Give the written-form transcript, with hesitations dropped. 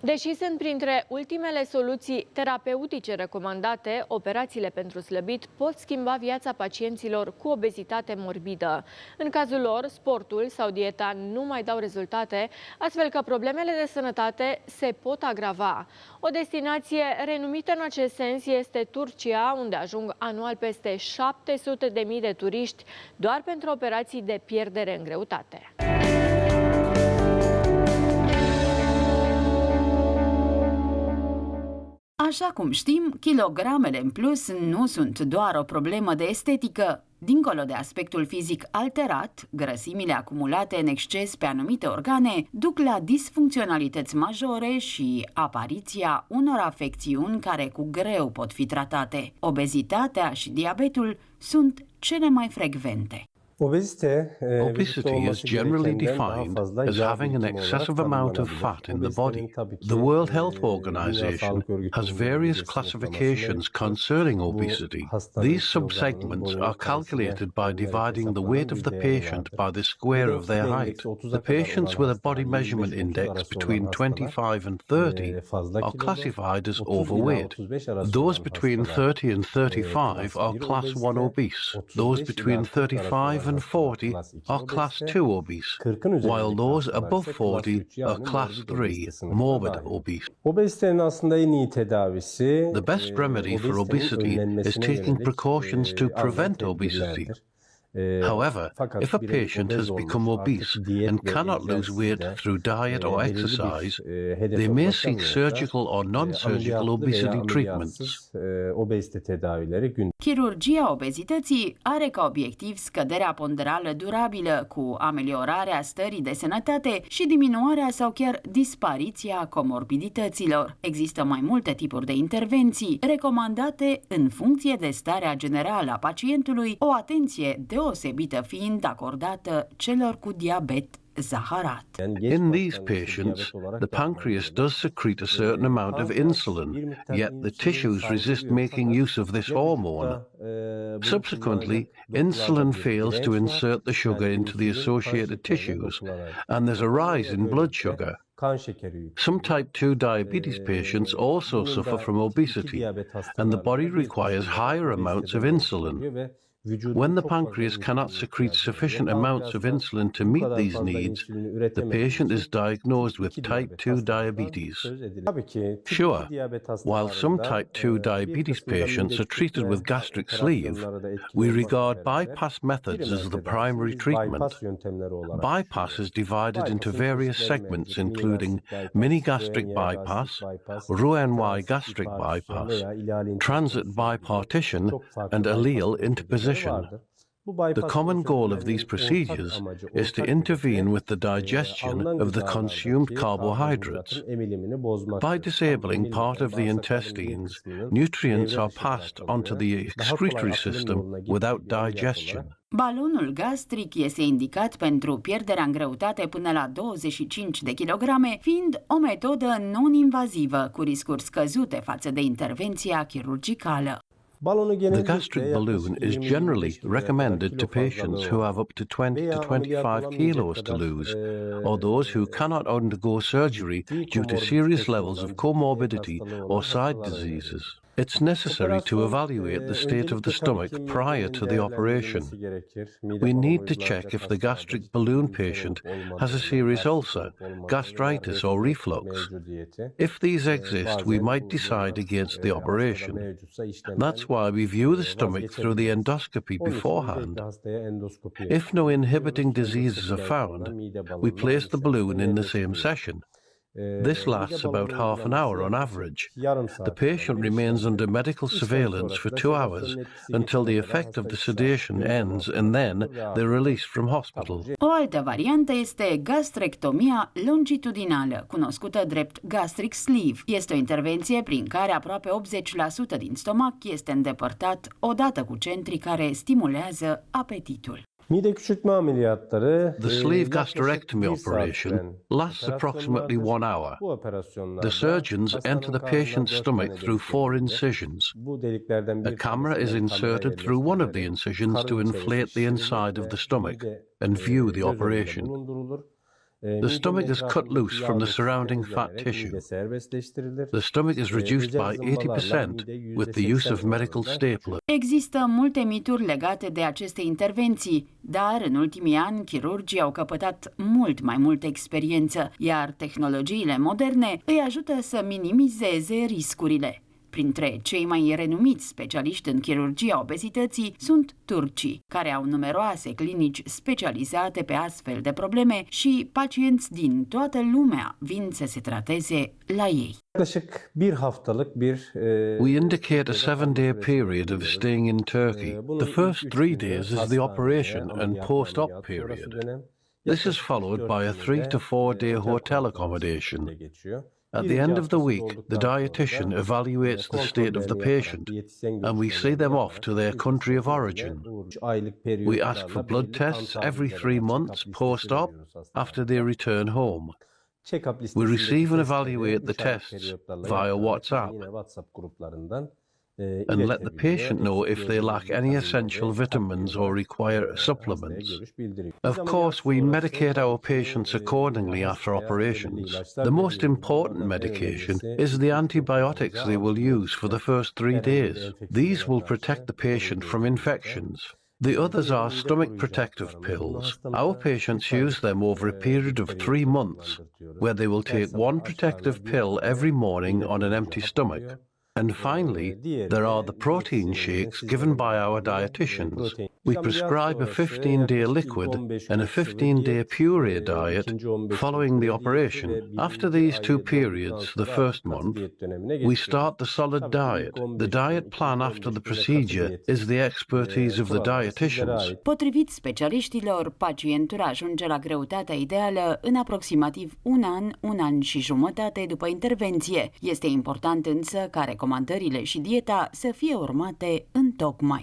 Deși sunt printre ultimele soluții terapeutice recomandate, operațiile pentru slăbit pot schimba viața pacienților cu obezitate morbidă. În cazul lor, sportul sau dieta nu mai dau rezultate, astfel că problemele de sănătate se pot agrava. O destinație renumită în acest sens este Turcia, unde ajung anual peste 700.000 de turiști doar pentru operații de pierdere în greutate. Așa cum știm, kilogramele în plus nu sunt doar o problemă de estetică. Dincolo de aspectul fizic alterat, grăsimile acumulate în exces pe anumite organe duc la disfuncționalități majore și apariția unor afecțiuni care cu greu pot fi tratate. Obezitatea și diabetul sunt cele mai frecvente. Obesity is generally defined as having an excessive amount of fat in the body. The World Health Organization has various classifications concerning obesity. These subsegments are calculated by dividing the weight of the patient by the square of their height. The patients with a body measurement index between 25 and 30 are classified as overweight. Those between 30 and 35 are class 1 obese. Those between 35 and 40 are class 2 obese, while those above 40 are class 3 morbid obese. The best remedy for obesity is taking precautions to prevent obesity. However, if a patient has become obese and cannot lose weight through diet or exercise, they may seek surgical or non-surgical obesity treatments. Chirurgia obezității are ca obiectiv scăderea ponderală durabilă cu ameliorarea stării de sănătate și diminuarea sau chiar dispariția comorbidităților. Există mai multe tipuri de intervenții recomandate în funcție de starea generală a pacientului, o atenție deosebită fiind acordată celor cu diabet zaharat. In these patients, the pancreas does secrete a certain amount of insulin, yet the tissues resist making use of this hormone. Subsequently, insulin fails to insert the sugar into the associated tissues, and there's a rise in blood sugar. Some type 2 diabetes patients also suffer from obesity, and the body requires higher amounts of insulin. When the pancreas cannot secrete sufficient amounts of insulin to meet these needs, the patient is diagnosed with type 2 diabetes. Sure, while some type 2 diabetes patients are treated with gastric sleeve, we regard bypass methods as the primary treatment. Bypass is divided into various segments, including mini-gastric bypass, Roux-en-Y gastric bypass, transit bipartition, and allele interposition. The common goal of these procedures is to intervene with the digestion of the consumed carbohydrates. By disabling part of the intestines, nutrients are passed onto the excretory system without digestion. Balonul gastric este indicat pentru pierderea în greutate până la 25 de kilograme, fiind o metodă non-invazivă cu riscuri scăzute față de intervenția chirurgicală. The gastric balloon is generally recommended to patients who have up to 20 to 25 kilos to lose, or those who cannot undergo surgery due to serious levels of comorbidity or side diseases. It's necessary to evaluate the state of the stomach prior to the operation. We need to check if the gastric balloon patient has a serious ulcer, gastritis or reflux. If these exist, we might decide against the operation. That's why we view the stomach through the endoscopy beforehand. If no inhibiting diseases are found, we place the balloon in the same session. This lasts about half an hour on average. The patient remains under medical surveillance for 2 hours until the effect of the sedation ends, and then they're released from hospital. O altă variantă este gastrectomia longitudinală, cunoscută drept gastric sleeve. Este o intervenție prin care aproape 80% din stomac este îndepărtat odată cu centrii care stimulează apetitul. The sleeve gastrectomy operation lasts approximately 1 hour. The surgeons enter the patient's stomach through 4 incisions. A camera is inserted through one of the incisions to inflate the inside of the stomach and view the operation. The stomach is cut loose from the surrounding fat tissue. The stomach is reduced by 80% with the use of medical staplers. Există multe mituri legate de aceste intervenții, dar în ultimii ani chirurgii au căpătat mult mai multă experiență, iar tehnologiile moderne îi ajută să minimizeze riscurile. Printre cei mai renumiți specialiști în chirurgia obezității sunt turcii, care au numeroase clinici specializate pe astfel de probleme și pacienți din toată lumea vin să se trateze la ei. We indicate a 7-day period of staying in Turkey. The first 3 days is the operation and post-op period. This is followed by a 3 to 4 day hotel accommodation. At the end of the week, the dietitian evaluates the state of the patient and we see them off to their country of origin. We ask for blood tests every 3 months post-op after they return home. We receive and evaluate the tests via WhatsApp and let the patient know if they lack any essential vitamins or require supplements. Of course, we medicate our patients accordingly after operations. The most important medication is the antibiotics they will use for the first 3 days. These will protect the patient from infections. The others are stomach protective pills. Our patients use them over a period of 3 months, where they will take 1 protective pill every morning on an empty stomach. And finally, there are the protein shakes given by our dietitians. We prescribe a 15-day liquid and a 15-day puree diet following the operation. After these 2 periods, the first month, we start the solid diet. The diet plan after the procedure is the expertise of the dietitians. Potrivit specialiștilor, pacientul ajunge la greutatea ideală în aproximativ 1 an și jumătate după intervenție. Este important însă ca recomandările și dieta să fie urmate întocmai.